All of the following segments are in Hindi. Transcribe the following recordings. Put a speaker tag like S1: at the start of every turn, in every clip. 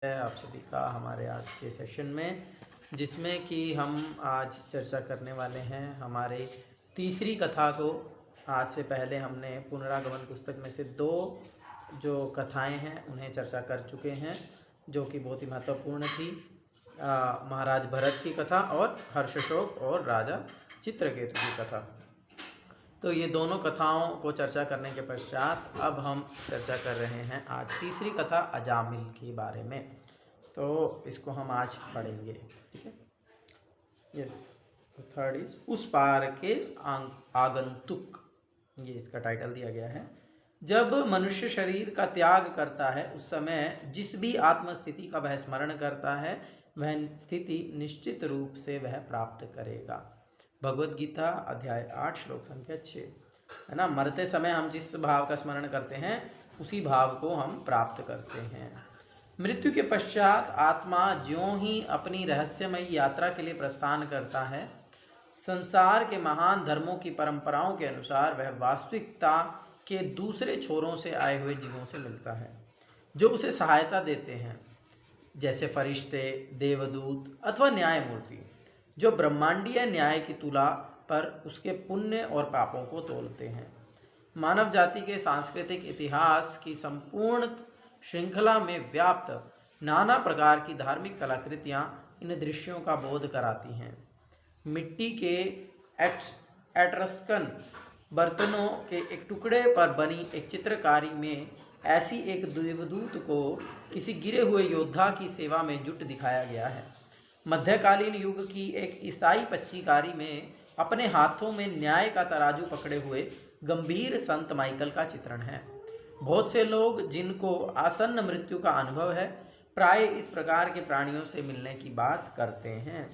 S1: है आप सभी का हमारे आज के सेशन में, जिसमें कि हम आज चर्चा करने वाले हैं हमारे तीसरी कथा को। आज से पहले हमने पुनरागमन पुस्तक में से 2 जो कथाएं हैं उन्हें चर्चा कर चुके हैं, जो कि बहुत ही महत्वपूर्ण थी। महाराज भरत की कथा और हर्षशोक और राजा चित्रकेतु की कथा। तो ये दोनों कथाओं को चर्चा करने के पश्चात अब हम चर्चा कर रहे हैं आज तीसरी कथा अजामिल के बारे में। तो इसको हम आज पढ़ेंगे, ठीक है। यस, तो थर्ड इज उस पार के आगंतुक, ये इसका टाइटल दिया गया है। जब मनुष्य शरीर का त्याग करता है उस समय जिस भी आत्मस्थिति का वह स्मरण करता है वह स्थिति निश्चित रूप से वह प्राप्त करेगा। भगवद गीता अध्याय 8 श्लोक संख्या 6, है ना। मरते समय हम जिस भाव का स्मरण करते हैं उसी भाव को हम प्राप्त करते हैं। मृत्यु के पश्चात आत्मा ज्यों ही अपनी रहस्यमयी यात्रा के लिए प्रस्थान करता है, संसार के महान धर्मों की परंपराओं के अनुसार वह वास्तविकता के दूसरे छोरों से आए हुए जीवों से मिलता है, जो उसे सहायता देते हैं, जैसे फरिश्ते, देवदूत अथवा न्यायमूर्ति, जो ब्रह्मांडीय न्याय की तुला पर उसके पुण्य और पापों को तोलते हैं। मानव जाति के सांस्कृतिक इतिहास की संपूर्ण श्रृंखला में व्याप्त नाना प्रकार की धार्मिक कलाकृतियाँ इन दृश्यों का बोध कराती हैं। मिट्टी के एट्रस्कन बर्तनों के एक टुकड़े पर बनी एक चित्रकारी में ऐसी एक देवदूत को किसी गिरे हुए योद्धा की सेवा में जुट दिखाया गया है। मध्यकालीन युग की एक ईसाई पच्चीकारी में अपने हाथों में न्याय का तराजू पकड़े हुए गंभीर संत माइकल का चित्रण है। बहुत से लोग जिनको आसन्न मृत्यु का अनुभव है प्राय इस प्रकार के प्राणियों से मिलने की बात करते हैं।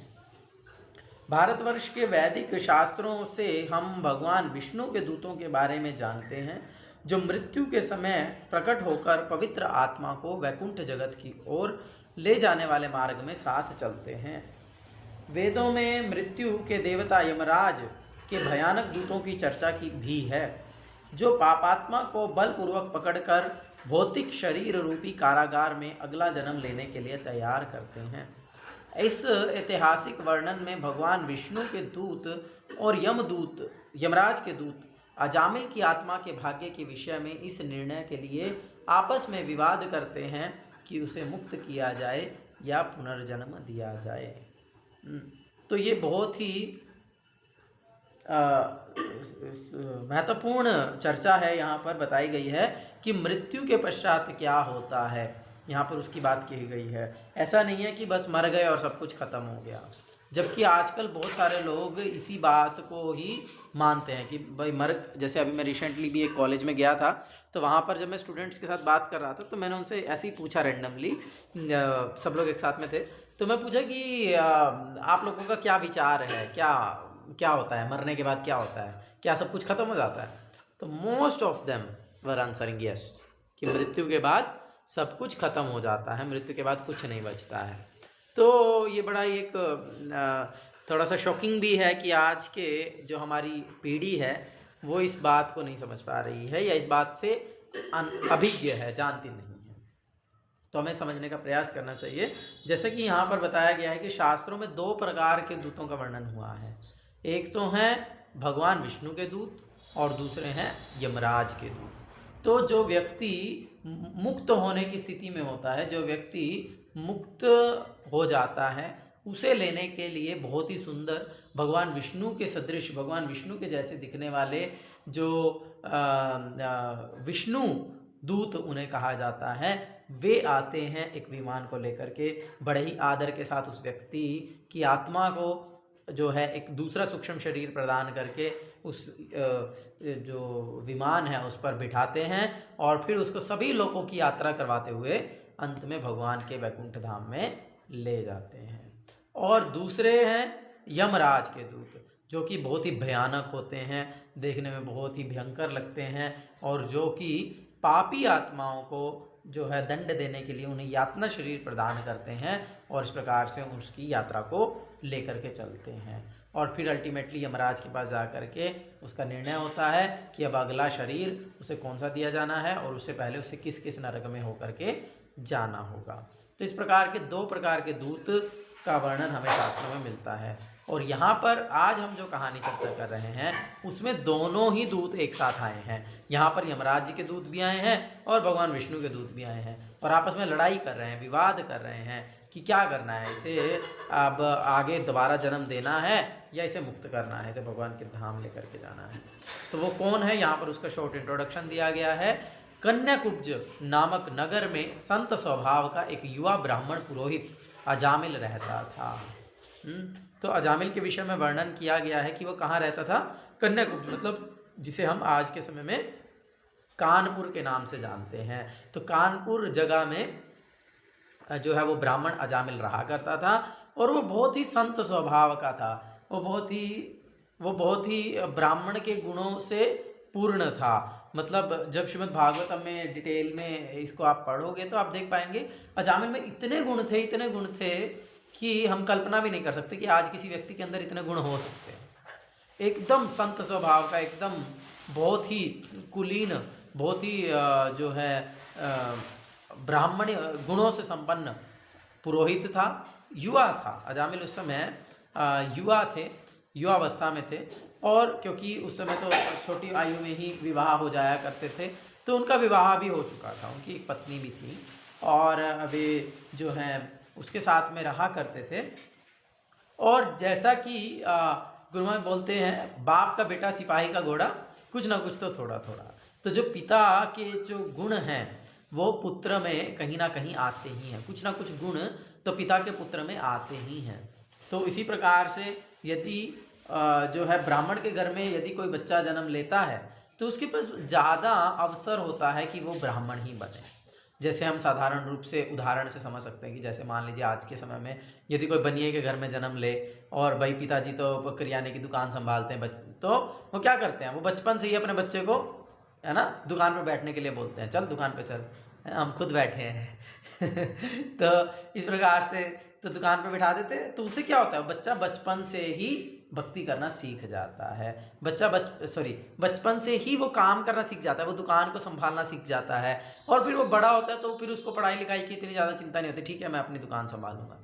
S1: भारतवर्ष के वैदिक शास्त्रों से हम भगवान विष्णु के दूतों के बारे में जानते हैं, जो मृत्यु के समय प्रकट होकर पवित्र आत्मा को वैकुंठ जगत की ओर ले जाने वाले मार्ग में साथ चलते हैं। वेदों में मृत्यु के देवता यमराज के भयानक दूतों की चर्चा की भी है, जो पापात्मा को बलपूर्वक पकड़कर भौतिक शरीर रूपी कारागार में अगला जन्म लेने के लिए तैयार करते हैं। इस ऐतिहासिक वर्णन में भगवान विष्णु के दूत और यमराज के दूत अजामिल की आत्मा के भाग्य के विषय में इस निर्णय के लिए आपस में विवाद करते हैं कि उसे मुक्त किया जाए या पुनर्जन्म दिया जाए। तो ये बहुत ही महत्वपूर्ण चर्चा है, यहाँ पर बताई गई है कि मृत्यु के पश्चात क्या होता है, यहाँ पर उसकी बात की गई है। ऐसा नहीं है कि बस मर गए और सब कुछ खत्म हो गया, जबकि आजकल बहुत सारे लोग इसी बात को ही मानते हैं कि भाई जैसे अभी मैं रिसेंटली भी एक कॉलेज में गया था, तो वहाँ पर जब मैं स्टूडेंट्स के साथ बात कर रहा था तो मैंने उनसे ऐसे ही पूछा रैंडमली, सब लोग एक साथ में थे, तो मैं पूछा कि आप लोगों का क्या विचार है, क्या होता है मरने के बाद, क्या होता है, क्या सब कुछ खत्म हो जाता है? तो most of them were answering yes, कि मृत्यु के बाद सब कुछ खत्म हो जाता है, मृत्यु के बाद कुछ नहीं बचता है। तो ये बड़ा एक थोड़ा सा शॉकिंग भी है कि आज के जो हमारी पीढ़ी है वो इस बात को नहीं समझ पा रही है या इस बात से अभिज्ञ है, जानती नहीं है। तो हमें समझने का प्रयास करना चाहिए। जैसे कि यहाँ पर बताया गया है कि शास्त्रों में 2 प्रकार के दूतों का वर्णन हुआ है। एक तो हैं भगवान विष्णु के दूत और दूसरे हैं यमराज के दूत। तो जो व्यक्ति मुक्त होने की स्थिति में होता है, जो व्यक्ति मुक्त हो जाता है, उसे लेने के लिए बहुत ही सुंदर भगवान विष्णु के सदृश, भगवान विष्णु के जैसे दिखने वाले जो विष्णु दूत उन्हें कहा जाता है, वे आते हैं एक विमान को लेकर के, बड़े ही आदर के साथ उस व्यक्ति की आत्मा को जो है एक दूसरा सूक्ष्म शरीर प्रदान करके उस जो विमान है उस पर बिठाते हैं और फिर उसको सभी लोगों की यात्रा करवाते हुए अंत में भगवान के वैकुंठ धाम में ले जाते हैं। और दूसरे हैं यमराज के दूत, जो कि बहुत ही भयानक होते हैं, देखने में बहुत ही भयंकर लगते हैं और जो कि पापी आत्माओं को जो है दंड देने के लिए उन्हें यातना शरीर प्रदान करते हैं और इस प्रकार से उसकी यात्रा को लेकर के चलते हैं। और फिर अल्टीमेटली यमराज के पास जा कर के उसका निर्णय होता है कि अब अगला शरीर उसे कौन सा दिया जाना है और उससे पहले उसे किस किस नरक में होकर के जाना होगा। तो इस प्रकार के 2 प्रकार के दूत का वर्णन हमें शास्त्रों में मिलता है। और यहाँ पर आज हम जो कहानी चर्चा कर रहे हैं उसमें दोनों ही दूत एक साथ आए हैं। यहाँ पर यमराज जी के दूत भी आए हैं और भगवान विष्णु के दूत भी आए हैं और आपस में लड़ाई कर रहे हैं, विवाद कर रहे हैं कि क्या करना है, इसे अब आगे दोबारा जन्म देना है या इसे मुक्त करना है, इसे भगवान के धाम लेकर के जाना है। तो वो कौन है, यहाँ पर उसका शॉर्ट इंट्रोडक्शन दिया गया है। कन्याकुब्ज नामक नगर में संत स्वभाव का एक युवा ब्राह्मण पुरोहित अजामिल रहता था। तो अजामिल के विषय में वर्णन किया गया है कि वो कहाँ रहता था। कन्याकुब्ज मतलब जिसे हम आज के समय में कानपुर के नाम से जानते हैं। तो कानपुर जगह में जो है वो ब्राह्मण अजामिल रहा करता था और वो बहुत ही संत स्वभाव का था। वो बहुत ही ब्राह्मण के गुणों से पूर्ण था। मतलब जब श्रीमद् भागवतम में डिटेल में इसको आप पढ़ोगे तो आप देख पाएंगे अजामिल में इतने गुण थे कि हम कल्पना भी नहीं कर सकते कि आज किसी व्यक्ति के अंदर इतने गुण हो सकते हैं। एकदम संत स्वभाव का, एकदम बहुत ही कुलीन, बहुत ही जो है ब्राह्मण गुणों से संपन्न पुरोहित था, युवा था। अजामिल उस समय युवा थे, युवावस्था में थे और क्योंकि उस समय तो छोटी आयु में ही विवाह हो जाया करते थे तो उनका विवाह भी हो चुका था, उनकी एक पत्नी भी थी और वे जो है उसके साथ में रहा करते थे। और जैसा कि गुरु महाराज बोलते हैं, बाप का बेटा सिपाही का घोड़ा, कुछ ना कुछ तो थोड़ा थोड़ा। तो जो पिता के जो गुण हैं वो पुत्र में कहीं ना कहीं आते ही हैं, कुछ ना कुछ गुण तो पिता के पुत्र में आते ही हैं। तो इसी प्रकार से यदि जो है ब्राह्मण के घर में यदि कोई बच्चा जन्म लेता है तो उसके पास ज़्यादा अवसर होता है कि वो ब्राह्मण ही बने। जैसे हम साधारण रूप से उदाहरण से समझ सकते हैं कि जैसे मान लीजिए आज के समय में यदि कोई बनिए के घर में जन्म ले और भाई पिताजी तो किराने की दुकान संभालते हैं, तो वो क्या करते हैं, वो बचपन से ही अपने बच्चे को है ना दुकान पर बैठने के लिए बोलते हैं, चल दुकान पे चल, हम खुद बैठे हैं तो इस प्रकार से तो दुकान पे बिठा देते हैं। तो उससे क्या होता है, बच्चा बचपन से ही भक्ति करना सीख जाता है। बचपन से ही वो काम करना सीख जाता है, वो दुकान को संभालना सीख जाता है और फिर वो बड़ा होता है तो फिर उसको पढ़ाई लिखाई की इतनी ज़्यादा चिंता नहीं होती, ठीक है मैं अपनी दुकान संभालूंगा,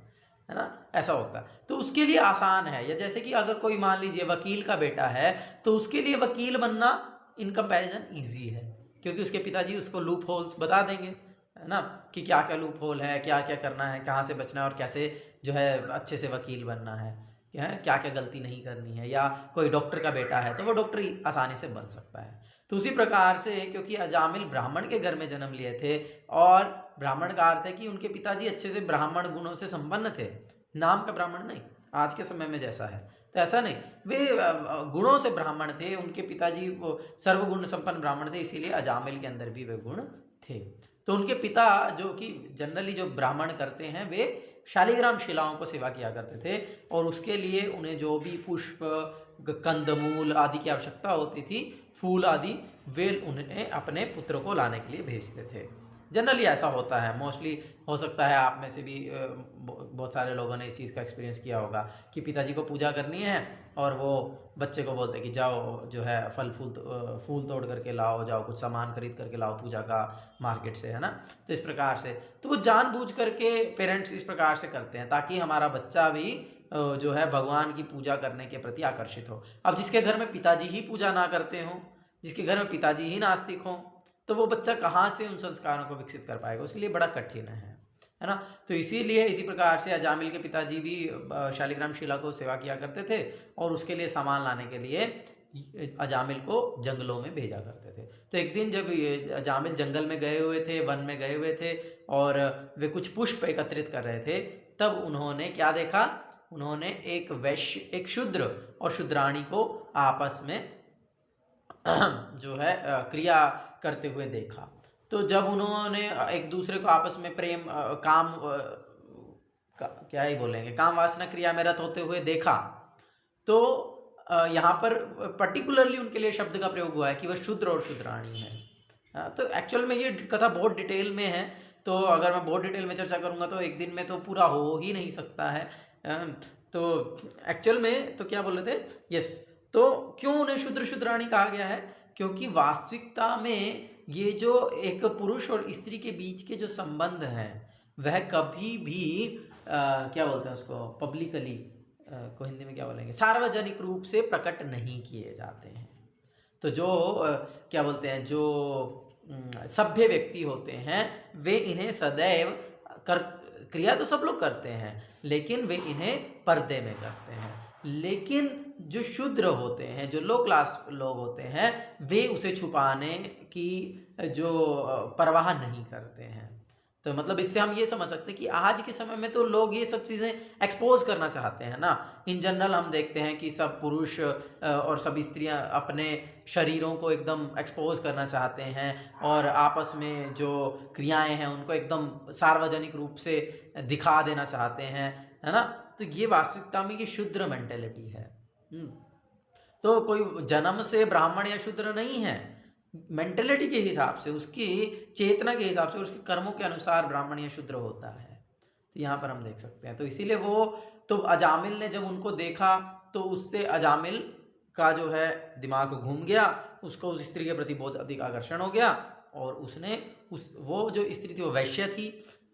S1: है ना, ऐसा होता है। तो उसके लिए आसान है। या जैसे कि अगर कोई मान लीजिए वकील का बेटा है तो उसके लिए वकील बनना इन कंपैरिजन ईजी है, क्योंकि उसके पिताजी उसको लूप होल्स बता देंगे, है ना, कि क्या क्या लूप होल है, क्या क्या करना है, कहाँ से बचना है और कैसे जो है अच्छे से वकील बनना है, क्या क्या गलती नहीं करनी है। या कोई डॉक्टर का बेटा है तो वो डॉक्टर ही आसानी से बन सकता है। तो उसी प्रकार से क्योंकि अजामिल ब्राह्मण के घर में जन्म लिए थे और ब्राह्मण का अर्थ है कि उनके पिताजी अच्छे से ब्राह्मण गुणों से संपन्न थे, नाम का ब्राह्मण नहीं, आज के समय में जैसा है तो ऐसा नहीं, वे गुणों से ब्राह्मण थे, उनके पिताजी वो सर्वगुण संपन्न ब्राह्मण थे, इसीलिए अजामिल के अंदर भी वे गुण थे। तो उनके पिता जो कि जनरली जो ब्राह्मण करते हैं वे शालिग्राम शिलाओं को सेवा किया करते थे और उसके लिए उन्हें जो भी पुष्प, कंदमूल आदि की आवश्यकता होती थी, फूल आदि, वे उन्हें अपने पुत्र को लाने के लिए भेजते थे। जनरली ऐसा होता है, मोस्टली हो सकता है आप में से भी बहुत सारे लोगों ने इस चीज़ का एक्सपीरियंस किया होगा कि पिताजी को पूजा करनी है और वो बच्चे को बोलते हैं कि जाओ जो है फूल तोड़ करके लाओ, जाओ कुछ सामान खरीद करके लाओ पूजा का मार्केट से, है ना। तो इस प्रकार से तो वो जानबूझ करके पेरेंट्स इस प्रकार से करते हैं ताकि हमारा बच्चा भी जो है भगवान की पूजा करने के प्रति आकर्षित हो। अब जिसके घर में पिताजी ही पूजा ना करते हों, जिसके घर में पिताजी ही नास्तिक हों, तो वो बच्चा कहाँ से उन संस्कारों को विकसित कर पाएगा, उसके लिए बड़ा कठिन है ना। तो इसीलिए इसी प्रकार से अजामिल के पिताजी भी शालिग्राम शिला को सेवा किया करते थे और उसके लिए सामान लाने के लिए अजामिल को जंगलों में भेजा करते थे। तो एक दिन जब अजामिल जंगल में गए हुए थे, वन में गए हुए थे और वे कुछ पुष्प एकत्रित कर रहे थे, तब उन्होंने क्या देखा, उन्होंने एक वैश्य, एक शूद्र और शूद्राणी को आपस में जो है क्रिया करते हुए देखा। तो जब उन्होंने एक दूसरे को आपस में प्रेम क्या ही बोलेंगे, काम वासना क्रिया में रत होते हुए देखा, तो यहाँ पर पर्टिकुलरली उनके लिए शब्द का प्रयोग हुआ है कि वह शूद्र और शूद्राणी है। तो एक्चुअल में ये कथा बहुत डिटेल में है, तो अगर मैं बहुत डिटेल में चर्चा करूँगा तो एक दिन में तो पूरा हो ही नहीं सकता है। तो एक्चुअल में तो क्या बोल रहे थे, यस, तो क्यों उन्हें शूद्र शूद्राणी कहा गया है, क्योंकि वास्तविकता में ये जो एक पुरुष और स्त्री के बीच के जो संबंध हैं वह कभी भी क्या बोलते हैं उसको, पब्लिकली को हिंदी में क्या बोलेंगे, सार्वजनिक रूप से प्रकट नहीं किए जाते हैं। तो जो क्या बोलते हैं, जो सभ्य व्यक्ति होते हैं वे इन्हें सदैव कर क्रिया तो सब लोग करते हैं, लेकिन वे इन्हें पर्दे में करते हैं। लेकिन जो शूद्र होते हैं, जो लो क्लास लोग होते हैं, वे उसे छुपाने की जो परवाह नहीं करते हैं। तो मतलब इससे हम ये समझ सकते हैं कि आज के समय में तो लोग ये सब चीज़ें एक्सपोज करना चाहते हैं ना। इन जनरल हम देखते हैं कि सब पुरुष और सभी स्त्रियां अपने शरीरों को एकदम एक्सपोज करना चाहते हैं और आपस में जो क्रियाएं हैं उनको एकदम सार्वजनिक रूप से दिखा देना चाहते हैं, है ना। तो ये वास्तविकता में ये शूद्र मेंटेलिटी है। तो कोई जन्म से ब्राह्मण या शूद्र नहीं है, मेंटेलिटी के हिसाब से, उसकी चेतना के हिसाब से, उसके कर्मों के अनुसार ब्राह्मण या शूद्र होता है। तो यहाँ पर हम देख सकते हैं। तो इसीलिए वो तो अजामिल ने जब उनको देखा तो उससे अजामिल का जो है दिमाग घूम गया, उसको उस स्त्री के प्रति बहुत अधिक आकर्षण हो गया और उसने वो जो स्त्री थी वो वैश्य थी,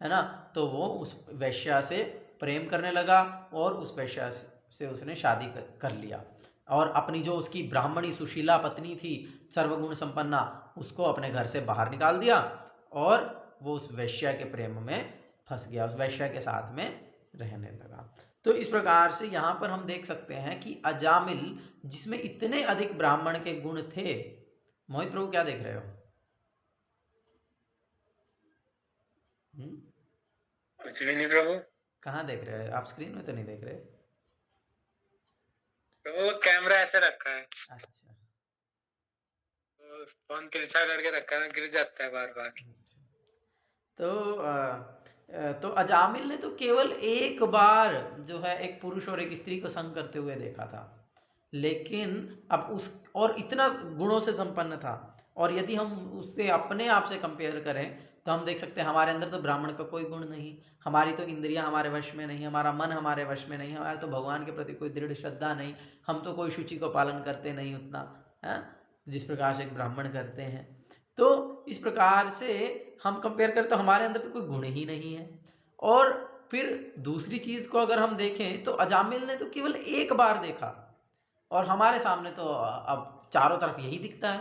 S1: है ना। तो वो उस वैश्या से प्रेम करने लगा और उस वैश्या से उसने शादी कर लिया और अपनी जो उसकी ब्राह्मणी सुशीला पत्नी थी सर्वगुण संपन्ना, उसको अपने घर से बाहर निकाल दिया और वो उस वैश्या के प्रेम में फंस गया, उस वैश्या के साथ में रहने लगा। तो इस प्रकार से यहाँ पर हम देख सकते हैं कि अजामिल जिसमें इतने अधिक ब्राह्मण के गुण थे। मोहित प्रभु क्या देख रहे हो?
S2: कुछ भी नहीं प्रभु।
S1: कहाँ देख रहे हो आप? स्क्रीन में तो नहीं देख रहे?
S2: प्रभु कैमरा ऐसे रखा है,
S1: अच्छा,
S2: फोन तिरछा करके रखा है, गिर जाता है बार बार।
S1: तो अजामिल ने तो केवल एक बार जो है एक पुरुष और एक स्त्री को संग करते हुए देखा था, लेकिन अब उस और इतना गुणों से संपन्न था। और यदि हम उससे अपने आप से कंपेयर करें तो हम देख सकते हैं हमारे अंदर तो ब्राह्मण का कोई गुण नहीं, हमारी तो इंद्रियां हमारे वश में नहीं, हमारा मन हमारे वश में नहीं, हमारे तो भगवान के प्रति कोई दृढ़ श्रद्धा नहीं, हम तो कोई शुचि को पालन करते नहीं उतना, है जिस प्रकार से एक ब्राह्मण करते हैं। तो इस प्रकार से हम कंपेयर करें तो हमारे अंदर तो कोई गुण ही नहीं है। और फिर दूसरी चीज़ को अगर हम देखें तो अजामिल ने तो केवल एक बार देखा और हमारे सामने तो अब चारों तरफ यही दिखता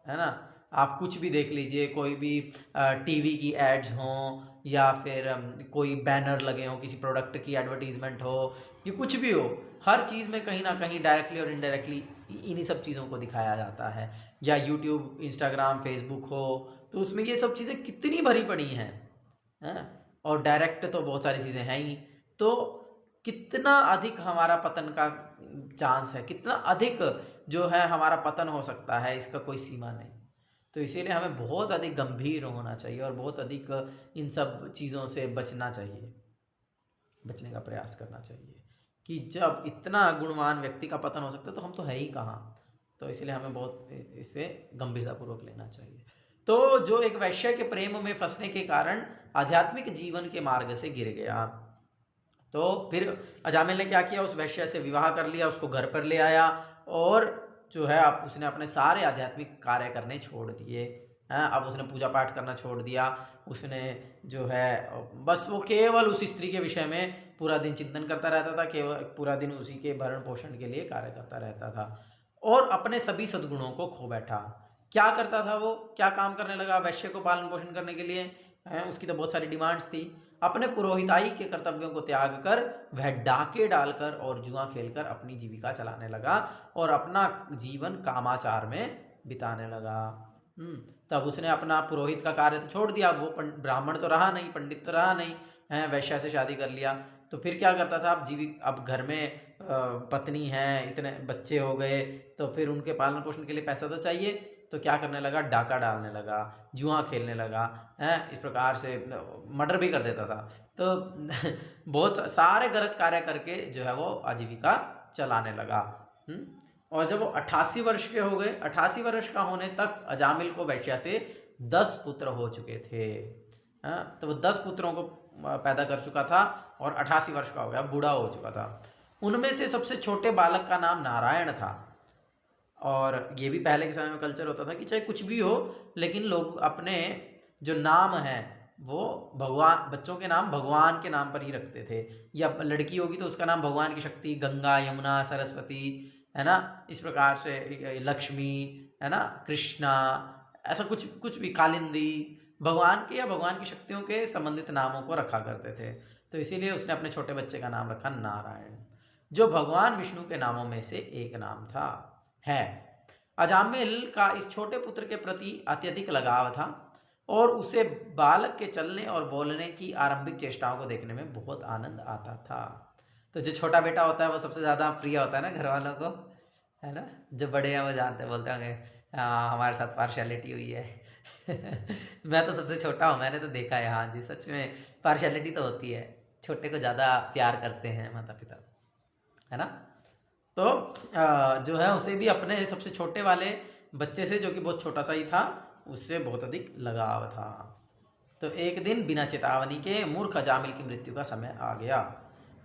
S1: है ना। आप कुछ भी देख लीजिए, कोई भी टीवी की एड्स हों या फिर कोई बैनर लगे हों, किसी प्रोडक्ट की एडवर्टीजमेंट हो, ये कुछ भी हो, हर चीज़ में कहीं ना कहीं डायरेक्टली और इनडायरेक्टली इन्हीं सब चीज़ों को दिखाया जाता है। या यूट्यूब, इंस्टाग्राम, फेसबुक हो तो उसमें ये सब चीज़ें कितनी भरी पड़ी हैं, और डायरेक्ट तो बहुत सारी चीज़ें हैं ही। तो कितना अधिक हमारा पतन का चांस है, कितना अधिक जो है हमारा पतन हो सकता है, इसका कोई सीमा नहीं। तो इसीलिए हमें बहुत अधिक गंभीर होना चाहिए और बहुत अधिक इन सब चीज़ों से बचना चाहिए, बचने का प्रयास करना चाहिए कि जब इतना गुणवान व्यक्ति का पतन हो सकता है तो हम तो है ही कहाँ। तो इसलिए हमें बहुत इसे गंभीरतापूर्वक लेना चाहिए। तो जो एक वैश्य के प्रेम में फंसने के कारण आध्यात्मिक जीवन के मार्ग से गिर गया, तो फिर अजामिल ने क्या किया, उस वैश्य से विवाह कर लिया, उसको घर पर ले आया और जो है अब उसने अपने सारे आध्यात्मिक कार्य करने छोड़ दिए हैं। अब उसने पूजा पाठ करना छोड़ दिया, उसने जो है बस वो केवल उस स्त्री के विषय में पूरा दिन चिंतन करता रहता था, केवल पूरा दिन उसी के भरण पोषण के लिए कार्य करता रहता था और अपने सभी सद्गुणों को खो बैठा। क्या करता था वो, क्या काम करने लगा वैश्य को पालन पोषण करने के लिए? उसकी तो बहुत सारी डिमांड्स थी। अपने पुरोहिताई के कर्तव्यों को त्याग कर वह डाके डालकर और जुआ खेलकर अपनी जीविका चलाने लगा और अपना जीवन कामाचार में बिताने लगा। तब उसने अपना पुरोहित का कार्य तो छोड़ दिया, वो ब्राह्मण तो रहा नहीं, पंडित तो रहा नहीं, है वैश्या से शादी कर लिया। तो फिर क्या करता था, अब घर में पत्नी है, इतने बच्चे हो गए, तो फिर उनके पालन पोषण के लिए पैसा तो चाहिए। तो क्या करने लगा, डाका डालने लगा, जुआ खेलने लगा, है इस प्रकार से मर्डर भी कर देता था। तो बहुत सारे गलत कार्य करके जो है वो आजीविका चलाने लगा। और जब वो 88 वर्ष के हो गए, 88 वर्ष का होने तक अजामिल को वैश्या से 10 पुत्र हो चुके थे। तो वो 10 पुत्रों को पैदा कर चुका था और 88 वर्ष का हो गया, बूढ़ा हो चुका था। उनमें से सबसे छोटे बालक का नाम नारायण था। और ये भी पहले के समय में कल्चर होता था कि चाहे कुछ भी हो, लेकिन लोग अपने जो नाम है वो भगवान, बच्चों के नाम भगवान के नाम पर ही रखते थे। या लड़की होगी तो उसका नाम भगवान की शक्ति, गंगा, यमुना, सरस्वती, है ना, इस प्रकार से लक्ष्मी, है ना, कृष्णा, ऐसा कुछ कुछ भी, कालिंदी, भगवान के या भगवान की शक्तियों के संबंधित नामों को रखा करते थे। तो इसीलिए उसने अपने छोटे बच्चे का नाम रखा नारायण, जो भगवान विष्णु के नामों में से एक नाम था। है अजामिल का इस छोटे पुत्र के प्रति अत्यधिक लगाव था और उसे बालक के चलने और बोलने की आरंभिक चेष्टाओं को देखने में बहुत आनंद आता था। तो जो छोटा बेटा होता है वो सबसे ज़्यादा प्रिय होता है ना घर वालों को, है ना। जो बड़े हैं वो जानते बोलते होंगे हाँ हमारे साथ पार्शियलिटी हुई है। मैं तो सबसे छोटा हूँ, मैंने तो देखा है। हाँ जी, सच में पार्शियलिटी तो होती है, छोटे को ज़्यादा प्यार करते हैं माता पिता, है ना। तो जो है उसे भी अपने सबसे छोटे वाले बच्चे से, जो कि बहुत छोटा सा ही था, उससे बहुत अधिक लगाव था। तो एक दिन बिना चेतावनी के मूर्ख अजामिल की मृत्यु का समय आ गया।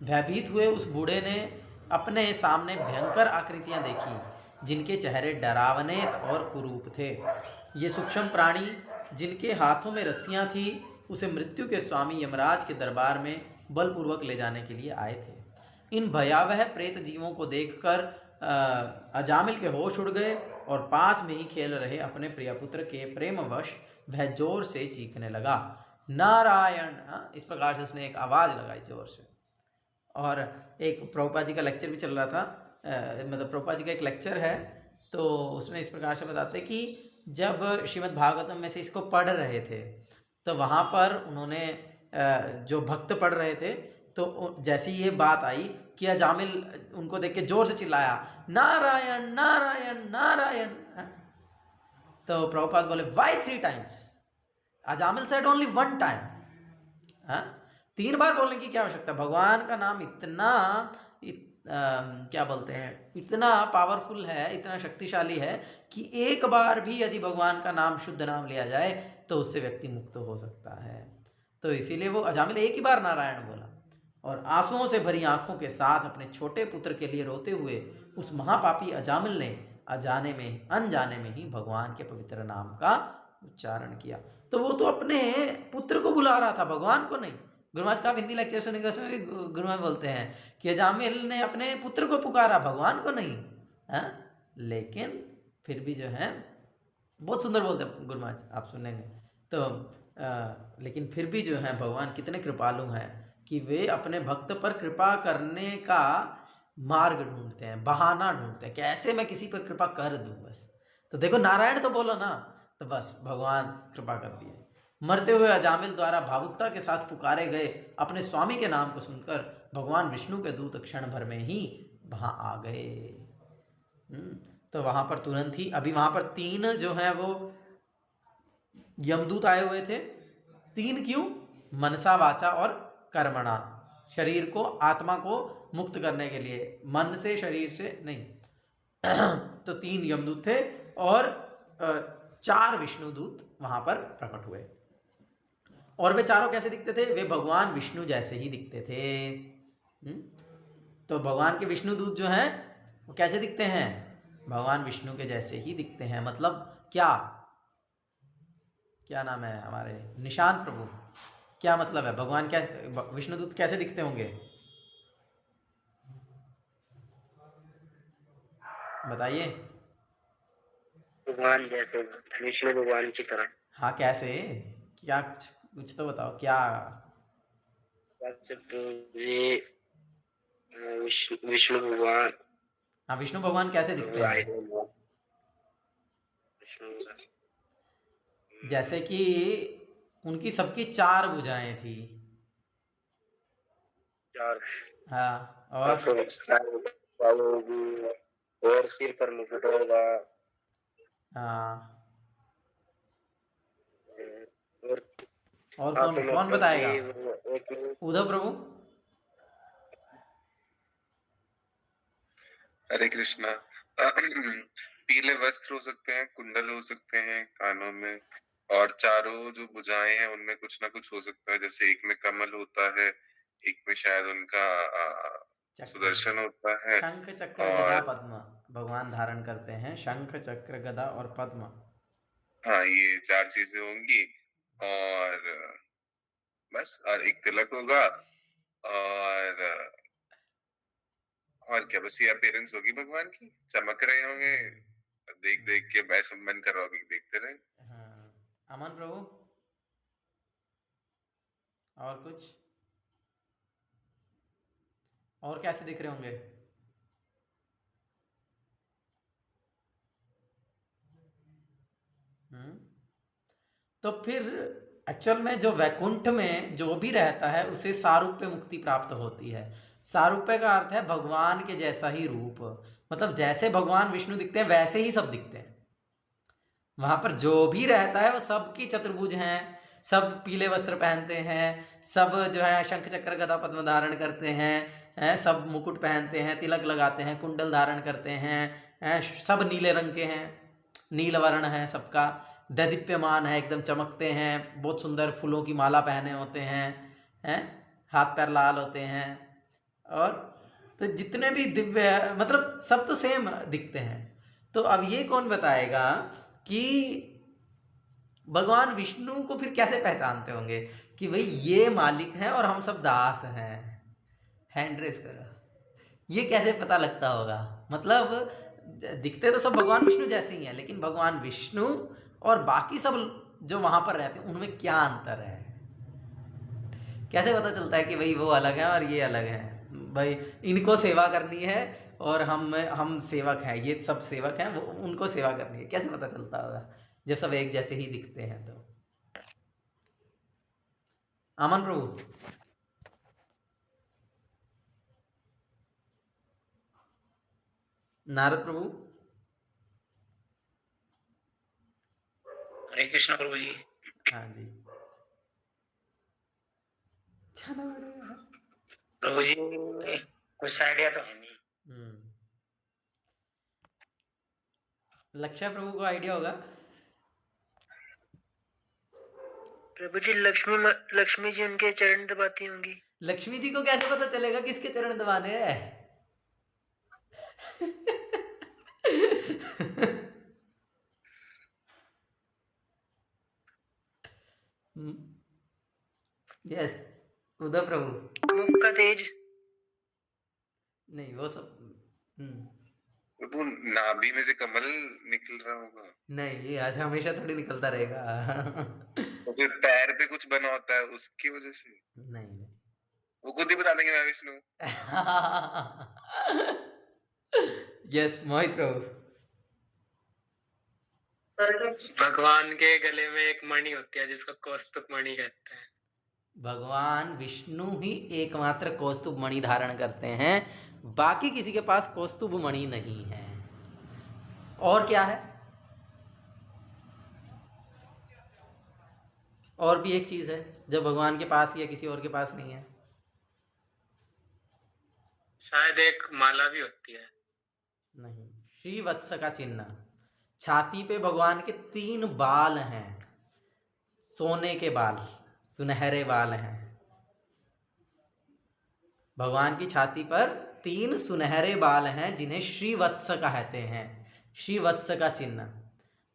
S1: भयभीत हुए उस बूढ़े ने अपने सामने भयंकर आकृतियां देखी, जिनके चेहरे डरावने और कुरूप थे। ये सूक्ष्म प्राणी, जिनके हाथों में रस्सियां थी, उसे मृत्यु के स्वामी यमराज के दरबार में बलपूर्वक ले जाने के लिए आए थे। इन भयावह प्रेत जीवों को देखकर अजामिल के होश उड़ गए और पास में ही खेल रहे अपने प्रिय पुत्र के प्रेमवश वह जोर से चीखने लगा, नारायण। इस प्रकार से उसने एक आवाज़ लगाई जोर से। और एक प्रभुपाद जी का लेक्चर भी चल रहा था, मतलब प्रभुपाद जी का एक लेक्चर है, तो उसमें इस प्रकार से बताते कि जब श्रीमद् भागवतम में से इसको पढ़ रहे थे तो वहाँ पर उन्होंने जो भक्त पढ़ रहे थे, तो जैसे ये बात आई कि अजामिल उनको देख के जोर से चिल्लाया, नारायण नारायण नारायण। तो प्रभुपाद बोले why 3 times? Ajamil said only 1 time। 3 बार बोलने की क्या आवश्यकता? भगवान का नाम इतना क्या बोलते हैं, इतना पावरफुल है, इतना शक्तिशाली है कि एक बार भी यदि भगवान का नाम, शुद्ध नाम लिया जाए तो उससे व्यक्ति मुक्त हो सकता है। तो इसीलिए वो अजामिल एक ही बार नारायण बोला और आंसुओं से भरी आंखों के साथ अपने छोटे पुत्र के लिए रोते हुए उस महापापी अजामिल ने अजाने में, अनजाने में ही भगवान के पवित्र नाम का उच्चारण किया। तो वो तो अपने पुत्र को बुला रहा था, भगवान को नहीं। गुरु महाराज का हिंदी लेक्चर सुनेंगे, उसमें भी गुरु महाराज बोलते हैं कि अजामिल ने अपने पुत्र को पुकारा, भगवान को नहीं। है लेकिन फिर भी जो है बहुत सुंदर बोलते हैं गुरु महाराज, आप सुनेंगे तो लेकिन फिर भी जो है भगवान कितने कृपालु हैं कि वे अपने भक्त पर कृपा करने का मार्ग ढूंढते हैं, बहाना ढूंढते हैं, कैसे मैं किसी पर कृपा कर दूं बस। तो देखो नारायण तो बोलो ना, तो बस भगवान कृपा कर दिए। मरते हुए अजामिल द्वारा भावुकता के साथ पुकारे गए अपने स्वामी के नाम को सुनकर भगवान विष्णु के दूत क्षण भर में ही वहाँ आ गए। तो वहाँ पर तुरंत ही, अभी वहाँ पर 3 जो है वो यमदूत आए हुए थे। 3 क्यों? मनसा, वाचा और कर्मणा, शरीर को, आत्मा को मुक्त करने के लिए, मन से, शरीर से नहीं। तो 3 यमदूत थे और 4 विष्णुदूत वहां पर प्रकट हुए। और वे चारों कैसे दिखते थे? वे भगवान विष्णु जैसे ही दिखते थे। तो भगवान के विष्णुदूत जो हैं वो कैसे दिखते हैं? भगवान विष्णु के जैसे ही दिखते हैं। मतलब क्या क्या नाम है हमारे निशांत प्रभु, क्या मतलब है? भगवान कैसे, विष्णुदूत कैसे दिखते होंगे बताइए।
S3: भगवान जैसे, विष्णु भगवान की तरह।
S1: हाँ कैसे, क्या, कुछ तो बताओ क्या।
S3: ये विष्णु भगवान,
S1: हाँ विष्णु भगवान कैसे दिखते हैं? जैसे कि उनकी सबकी 4 भुजाएं थी। हाँ और
S3: सिर पर मुकुट होगा।
S1: हाँ और
S3: हाथों
S1: कौन
S3: में
S1: कौन बताएगा?
S3: एक
S1: उद्धव प्रभु।
S4: हरे कृष्णा। पीले वस्त्र हो सकते हैं, कुंडल हो सकते हैं कानों में, और चारों जो भुजाएं हैं उनमें कुछ ना कुछ हो सकता है। जैसे एक में कमल होता है, एक में शायद उनका सुदर्शन होता है।
S1: शंख चक्र गदा पद्म भगवान धारण करते हैं, शंख चक्र गदा और पद्म।
S4: हाँ ये 4 चीजें होंगी। और बस। और एक तिलक होगा, और क्या, बस ये अपीयरेंस होगी भगवान की, चमक रहे होंगे, देख देख के ऐसा मन कर रहा होगा कि देखते रहे।
S1: हाँ। अमन प्रभु, और कुछ, और कैसे दिख रहे होंगे? हम्म। तो फिर एक्चुअल में जो वैकुंठ में जो भी रहता है उसे सारूप्य मुक्ति प्राप्त होती है। सारूप्य का अर्थ है भगवान के जैसा ही रूप, मतलब जैसे भगवान विष्णु दिखते हैं वैसे ही सब दिखते हैं। वहां पर जो भी रहता है वो सबकी चतुर्भुज हैं, सब पीले वस्त्र पहनते हैं, सब जो है शंख चक्र गदा पद्म धारण करते हैं, सब मुकुट पहनते हैं, तिलक लगाते हैं, कुंडल धारण करते हैं, सब नीले रंग के हैं, नील वर्ण है सबका, दैदीप्यमान है, एकदम चमकते हैं, बहुत सुंदर फूलों की माला पहने होते हैं, हाथ पैर लाल होते हैं। और तो जितने भी दिव्य मतलब सब तो सेम दिखते हैं। तो अब ये कौन बताएगा कि भगवान विष्णु को फिर कैसे पहचानते होंगे कि भाई ये मालिक हैं और हम सब दास हैं? हैंड रेस करो, ये कैसे पता लगता होगा? मतलब दिखते तो सब भगवान विष्णु जैसे ही हैं, लेकिन भगवान विष्णु और बाकी सब जो वहां पर रहते हैं उनमें क्या अंतर है? कैसे पता चलता है कि भाई वो अलग है और ये अलग है? भाई इनको सेवा करनी है और हम सेवक हैं, ये सब सेवक हैं, वो उनको सेवा करनी है, कैसे पता चलता होगा जब सब एक जैसे ही दिखते हैं? तो अमन प्रभु, नारद प्रभु,
S2: हरे कृष्ण प्रभु जी।
S1: हाँ जी, छाना पड़ेगा।
S2: प्रभु जी कुछ आइडिया तो है नहीं।
S1: लक्ष्य प्रभु को आइडिया होगा।
S5: प्रभु जी लक्ष्मी जी उनके चरण दबाती होंगी।
S1: लक्ष्मी जी को कैसे पता चलेगा किसके चरण दबाने हैं? यस उदय प्रभु,
S5: मुख का तेज
S1: नहीं वो सब
S4: वो नाभि में से कमल निकल रहा होगा।
S1: नहीं, ये आज हमेशा थोड़ी निकलता रहेगा।
S4: तो फिर पैर पे कुछ बना होता है उसकी वजह से।
S1: नहीं नहीं,
S4: वो खुद ही बता देंगे मैं विष्णु।
S1: यस मोहित प्रभु,
S2: भगवान के गले में एक मणि होती है जिसको कौस्तुभ मणि कहते हैं।
S1: भगवान विष्णु ही एकमात्र कौस्तुभ मणि धारण करते हैं, बाकी किसी के पास कौस्तुभ मणि नहीं है। और क्या है? और भी एक चीज है जो भगवान के पास या किसी और के पास नहीं है।
S2: शायद एक माला भी होती है।
S1: नहीं, श्रीवत्स का चिन्ह। छाती पे भगवान के 3 बाल हैं, सोने के बाल, सुनहरे बाल हैं। भगवान की छाती पर 3 सुनहरे बाल हैं जिन्हें श्रीवत्स कहते हैं, श्रीवत्स का चिन्ह।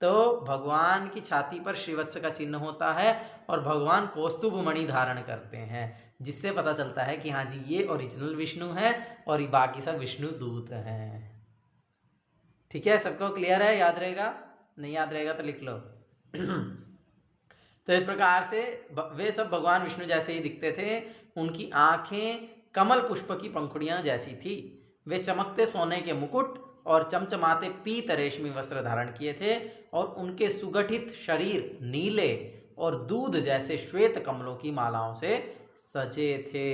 S1: तो भगवान की छाती पर श्रीवत्स का चिन्ह होता है और भगवान कौस्तुभ मणि धारण करते हैं, जिससे पता चलता है कि हाँ जी ये ओरिजिनल विष्णु है और ये बाकी सब विष्णु दूत हैं। ठीक है, सबको क्लियर है? याद रहेगा? नहीं याद रहेगा तो लिख लो। तो इस प्रकार से वे सब भगवान विष्णु जैसे ही दिखते थे। उनकी आंखें कमल पुष्प की पंखुड़ियां जैसी थी। वे चमकते सोने के मुकुट और चमचमाते पीत रेशमी वस्त्र धारण किए थे और उनके सुगठित शरीर नीले और दूध जैसे श्वेत कमलों की मालाओं से सजे थे।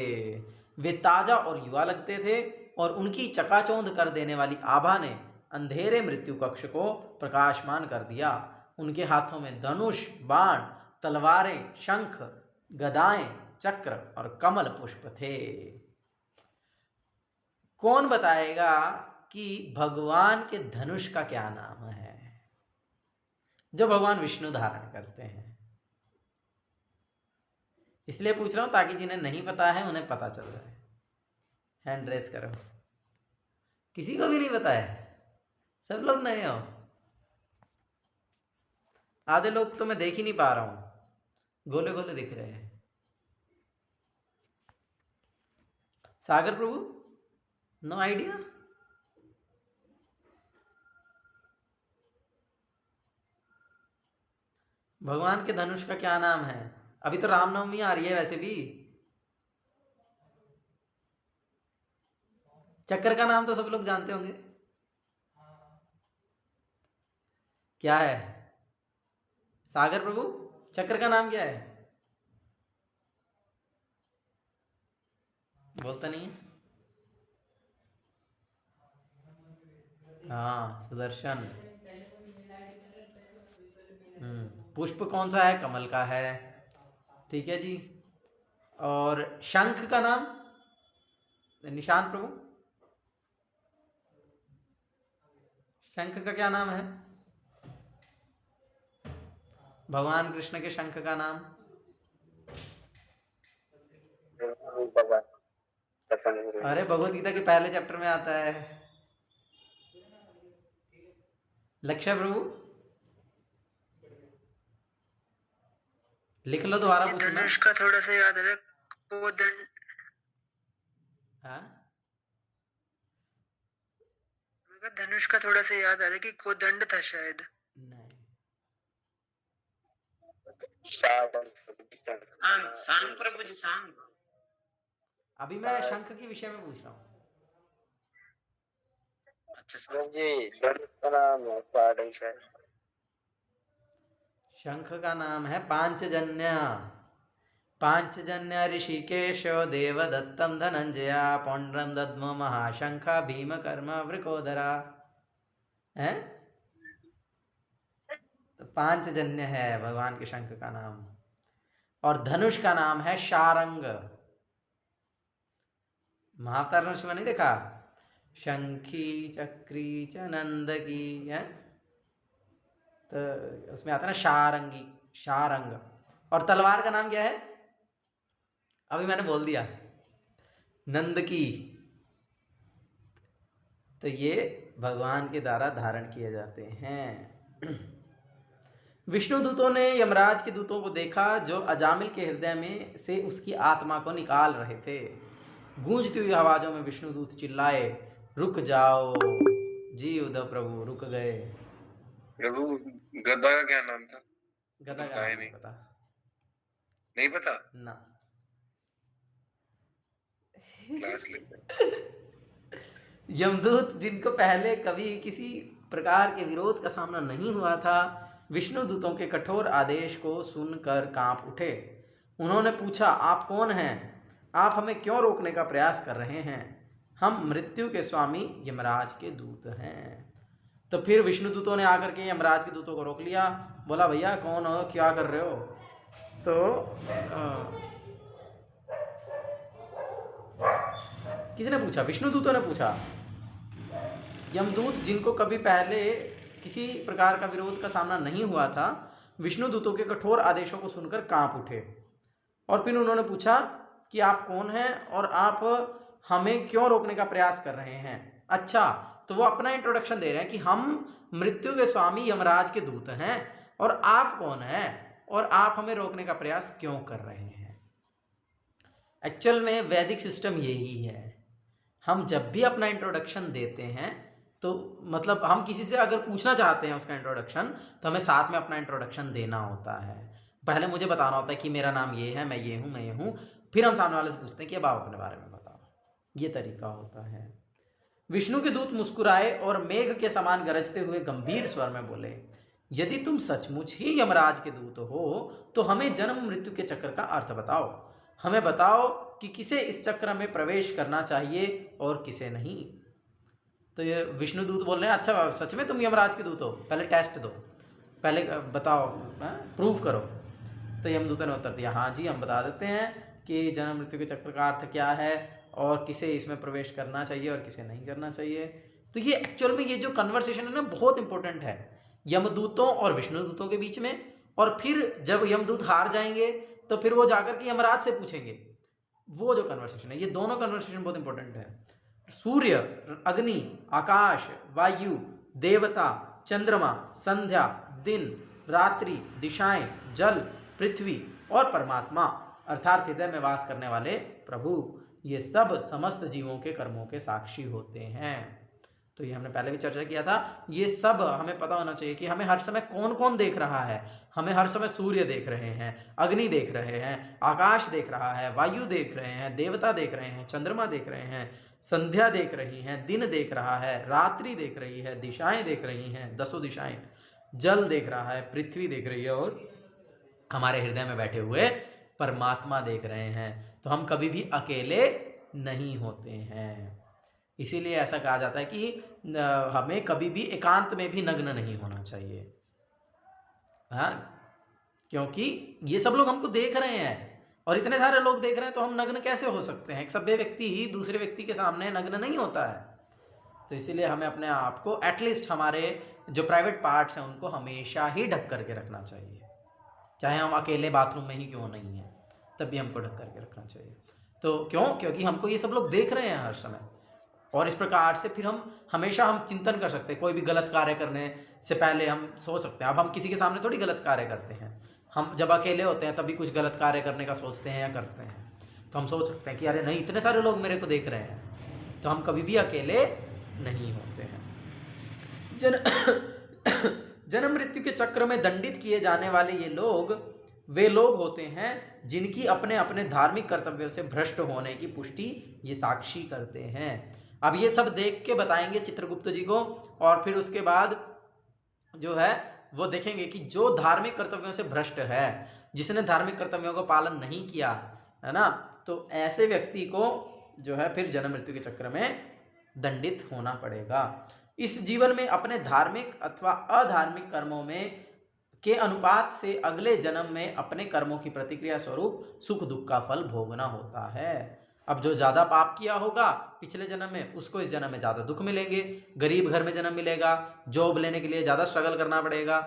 S1: वे ताजा और युवा लगते थे और उनकी चकाचौंध कर देने वाली आभा ने अंधेरे मृत्यु कक्ष को प्रकाशमान कर दिया। उनके हाथों में धनुष, बाण, तलवारें, शंख, गदाएं, चक्र और कमल पुष्प थे। कौन बताएगा कि भगवान के धनुष का क्या नाम है जो भगवान विष्णु धारण करते हैं? इसलिए पूछ रहा हूं ताकि जिन्हें नहीं पता है उन्हें पता चल जाए। हैंड रेस करो। किसी को भी नहीं पता है? सब लोग नए हो? आधे लोग तो मैं देख ही नहीं पा रहा हूं, गोले गोले दिख रहे हैं। सागर प्रभु, नो आइडिया। भगवान के धनुष का क्या नाम है? अभी तो रामनवमी आ रही है वैसे भी। चक्र का नाम तो सब लोग जानते होंगे, क्या है? सागर प्रभु, चक्र का नाम क्या है? बोलता नहीं है। हाँ, सुदर्शन। पुष्प कौन सा है? कमल का है। ठीक है जी। और शंख का नाम? निशांत प्रभु, शंख का क्या नाम है? भगवान कृष्ण के शंख का नाम? अरे भगवद गीता के पहले चैप्टर में आता है। लक्ष्य प्रभु, लिख लो, दोबारा पूछना।
S5: धनुष का थोड़ा सा याद है, कोदंड।
S1: हाँ,
S5: धनुष का थोड़ा सा याद आ रहा है कि कोदंड था शायद।
S1: नहीं,
S3: सांग प्रभु जी, सांग।
S1: अभी मैं शंख के विषय में पूछ रहा हूँ।
S2: अच्छा
S3: प्रभु जी, धनुष का नाम है पाटन शायद।
S1: शंख का नाम है पांचजन्य। पांचजन्य ऋषिकेश देवदत्तम धनंजया पौंड्रम दद्मो महाशंखा भीम कर्म वृकोदरा। है तो पांचजन्य है भगवान के शंख का नाम। और धनुष का नाम है शारंग। महावतार धनुष में नहीं देखा? शंखी चक्री च नंद की है, तो उसमें आता है ना शारंगी, शारंग। और तलवार का नाम क्या है? अभी मैंने बोल दिया, नंद की। तो ये भगवान के द्वारा धारण किए जाते हैं। विष्णु दूतों ने यमराज के दूतों को देखा जो अजामिल के हृदय में से उसकी आत्मा को निकाल रहे थे। गूंजती हुई आवाजों में विष्णु दूत चिल्लाए, रुक जाओ। जी उद्धव प्रभु रुक गए।
S4: प्रभु गदा का क्या नाम था?
S1: गदा का
S4: बताया
S1: नाम
S4: नहीं।
S1: पता?
S4: नहीं पता?
S1: ना।
S4: क्लास लेते।
S1: यमदूत जिनको पहले कभी किसी प्रकार के विरोध का सामना नहीं हुआ था, विष्णु दूतों के कठोर आदेश को सुनकर कांप उठे। उन्होंने पूछा, आप कौन हैं? आप हमें क्यों रोकने का प्रयास कर रहे हैं? हम मृत्यु के स्वामी यमराज के दूत हैं। तो फिर विष्णु दूतों ने आकर के यमराज के दूतों को रोक लिया। बोला, भैया कौन हो, क्या कर रहे हो? तो किसने पूछा? विष्णु दूतों ने पूछा। यमदूत जिनको कभी पहले किसी प्रकार का विरोध का सामना नहीं हुआ था, विष्णु दूतों के कठोर आदेशों को सुनकर कांप उठे। और फिर उन्होंने पूछा कि आप कौन हैं और आप हमें क्यों रोकने का प्रयास कर रहे हैं? अच्छा, तो वो अपना इंट्रोडक्शन दे रहे हैं कि हम मृत्यु के स्वामी यमराज के दूत हैं और आप कौन हैं और आप हमें रोकने का प्रयास क्यों कर रहे हैं। एक्चुअल में वैदिक सिस्टम यही है। हम जब भी अपना इंट्रोडक्शन देते हैं तो मतलब हम किसी से अगर पूछना चाहते हैं उसका इंट्रोडक्शन, तो हमें साथ में अपना इंट्रोडक्शन देना होता है। पहले मुझे बताना होता है कि मेरा नाम ये है, मैं ये हूँ, मैं ये हूँ। फिर हम सामने वाले से पूछते हैं कि अब आप अपने बारे में बताओ। ये तरीका होता है। विष्णु के दूत मुस्कुराए और मेघ के समान गरजते हुए गंभीर स्वर में बोले, यदि तुम सचमुच ही यमराज के दूत हो तो हमें जन्म मृत्यु के चक्र का अर्थ बताओ। हमें बताओ कि किसे इस चक्र में प्रवेश करना चाहिए और किसे नहीं। तो ये विष्णु दूत बोल रहे हैं, अच्छा सच में तुम यमराज के दूत हो? पहले टेस्ट दो, पहले बताओ, प्रूव करो। तो यमदूतों ने उत्तर दिया, हाँ जी हम बता देते हैं कि जन्म मृत्यु के चक्र का अर्थ क्या है और किसे इसमें प्रवेश करना चाहिए और किसे नहीं करना चाहिए। तो ये एक्चुअल में ये जो कन्वर्सेशन है ना, बहुत इंपॉर्टेंट है यमदूतों और विष्णु दूतों के बीच में। और फिर जब यमदूत हार जाएंगे तो फिर वो जाकर के यमराज से पूछेंगे। वो जो कन्वर्सेशन है, ये दोनों कन्वर्सेशन बहुत इंपॉर्टेंट है। सूर्य, अग्नि, आकाश, वायु, देवता, चंद्रमा, संध्या, दिन, रात्रि, दिशाएं, जल, पृथ्वी और परमात्मा अर्थात हृदय में वास करने वाले प्रभु, ये सब समस्त जीवों के कर्मों के साक्षी होते हैं। तो ये हमने पहले भी चर्चा किया था। ये सब हमें पता होना चाहिए कि हमें हर समय कौन कौन देख रहा है। हमें हर समय सूर्य देख रहे हैं, अग्नि देख रहे हैं, आकाश देख रहा है, वायु देख रहे हैं, देवता देख रहे हैं, चंद्रमा देख रहे हैं, संध्या देख रही हैं, दिन देख रहा है, रात्रि देख रही है, दिशाएं देख रही हैं, 10 दिशाएं, जल देख रहा है, पृथ्वी देख रही है और हमारे हृदय में बैठे हुए परमात्मा देख रहे हैं। तो हम कभी भी अकेले नहीं होते हैं। इसीलिए ऐसा कहा जाता है कि हमें कभी भी एकांत में भी नग्न नहीं होना चाहिए। हाँ, क्योंकि ये सब लोग हमको देख रहे हैं और इतने सारे लोग देख रहे हैं, तो हम नग्न कैसे हो सकते हैं? एक सभ्य व्यक्ति ही दूसरे व्यक्ति के सामने नग्न नहीं होता है। तो इसीलिए हमें अपने आप को एटलीस्ट हमारे जो प्राइवेट पार्ट्स हैं उनको हमेशा ही ढक करके रखना चाहिए, चाहे हम अकेले बाथरूम में ही क्यों नहीं हैं, तब भी हमको ढक करके रखना चाहिए। तो क्यों? क्योंकि हमको ये सब लोग देख रहे हैं हर समय, और इस प्रकार से फिर हम हमेशा चिंतन कर सकते हैं। कोई भी गलत कार्य करने से पहले हम सोच सकते हैं। अब हम किसी के सामने थोड़ी गलत कार्य करते हैं, हम जब अकेले होते हैं तभी कुछ गलत कार्य करने का सोचते हैं या करते हैं। तो हम सोच सकते हैं कि अरे नहीं, इतने सारे लोग मेरे को देख रहे हैं, तो हम कभी भी अकेले नहीं होते हैं। जन्म मृत्यु के चक्र में दंडित किए जाने वाले ये लोग वे लोग होते हैं जिनकी अपने अपने धार्मिक कर्तव्यों से भ्रष्ट होने की पुष्टि ये साक्षी करते हैं। अब ये सब देख के बताएंगे चित्रगुप्त जी को, और फिर उसके बाद जो है वो देखेंगे कि जो धार्मिक कर्तव्यों से भ्रष्ट है, जिसने धार्मिक कर्तव्यों का पालन नहीं किया है ना, तो ऐसे व्यक्ति को जो है फिर जन्म मृत्यु के चक्र में दंडित होना पड़ेगा। इस जीवन में अपने धार्मिक अथवा अधार्मिक कर्मों में के अनुपात से अगले जन्म में अपने कर्मों की प्रतिक्रिया स्वरूप सुख दुख का फल भोगना होता है। अब जो ज़्यादा पाप किया होगा पिछले जन्म में, उसको इस जन्म में ज़्यादा दुख मिलेंगे। गरीब घर में जन्म मिलेगा, जॉब लेने के लिए ज़्यादा स्ट्रगल करना पड़ेगा,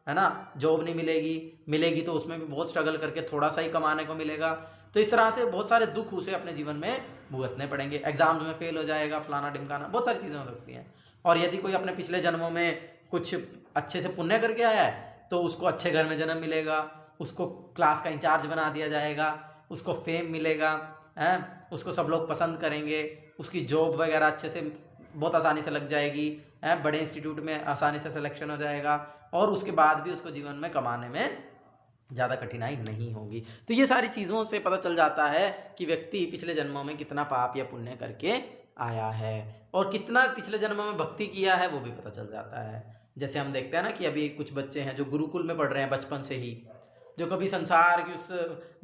S1: है ना। जॉब नहीं मिलेगी तो उसमें भी बहुत स्ट्रगल करके थोड़ा सा ही कमाने को मिलेगा। तो इस तरह से बहुत सारे दुख उसे अपने जीवन में भुगतने पड़ेंगे। एग्जाम्स में फेल हो जाएगा, फलाना ढिमकाना, बहुत सारी चीज़ें हो सकती हैं। और यदि कोई अपने पिछले जन्मों में कुछ अच्छे से पुण्य करके आया है तो उसको अच्छे घर में जन्म मिलेगा, उसको क्लास का इंचार्ज बना दिया जाएगा, उसको फेम मिलेगा, है, उसको सब लोग पसंद करेंगे, उसकी जॉब वगैरह अच्छे से बहुत आसानी से लग जाएगी, है, बड़े इंस्टीट्यूट में आसानी से सिलेक्शन हो जाएगा, और उसके बाद भी उसको जीवन में कमाने में ज़्यादा कठिनाई नहीं होगी। तो ये सारी चीज़ों से पता चल जाता है कि व्यक्ति पिछले जन्मों में कितना पाप या पुण्य करके आया है, और कितना पिछले जन्मों में भक्ति किया है वो भी पता चल जाता है। जैसे हम देखते हैं ना कि अभी कुछ बच्चे हैं जो गुरुकुल में पढ़ रहे हैं बचपन से ही, जो कभी संसार की उस